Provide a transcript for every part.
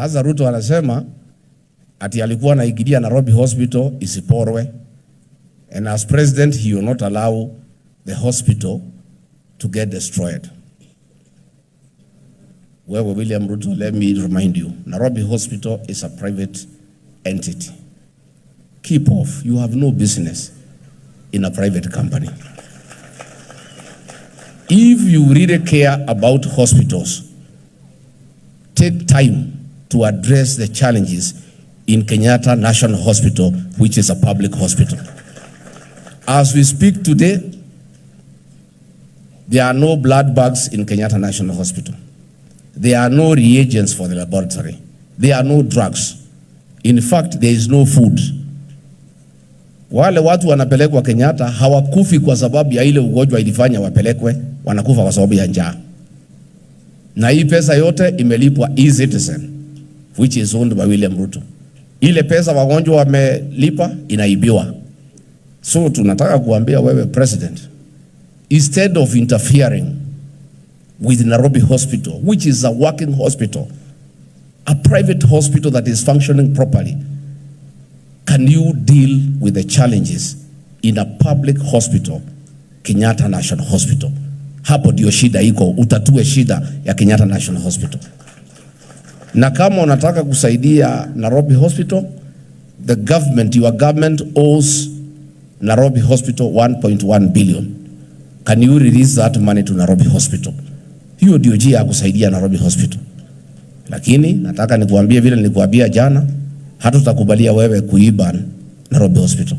Sasa Ruto anasema ati alikuwa anaigilia Nairobi Hospital isiporwe, and as president he will not allow the hospital to get destroyed. Wewe William Ruto, let me remind you, Nairobi Hospital is a private entity. Keep off. You have no business in a private company. If you really care about hospitals, take time to address the challenges in Kenyatta National Hospital, which is a public hospital. As we speak today, there are no blood bags in Kenyatta National Hospital. There are no reagents for the laboratory. There are no drugs. In fact, there is no food. Wale watu wanapelekwa Kenyatta hawakufi kwa sababu ya ile ugonjwa ilifanya wapelekwe, wanakufa kwa sababu ya njaa. Na hii pesa yote imelipwa e-citizen, which is owned by William Ruto. Ile pesa wagonjwa wamelipa inaibiwa. So tunataka kuambia wewe president, instead of interfering with Nairobi Hospital, which is a working hospital, a private hospital that is functioning properly, can you deal with the challenges in a public hospital, Kenyatta National Hospital? Hapo ndio shida iko, utatue shida ya Kenyatta National Hospital. Na kama unataka kusaidia Nairobi Hospital, the government, your government owes Nairobi Hospital 1.1 billion. Can you release that money to Nairobi Hospital? Hiyo ndio njia ya kusaidia Nairobi Hospital. Lakini nataka nikuambie vile nilikuambia jana, hatutakubalia wewe kuiba Nairobi Hospital.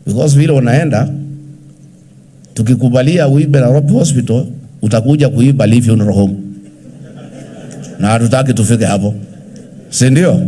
Because vile unaenda, tukikubalia uibe Nairobi Hospital, utakuja kuiba Live Funeral Home. Na hatutaki tufike hapo. Si ndio?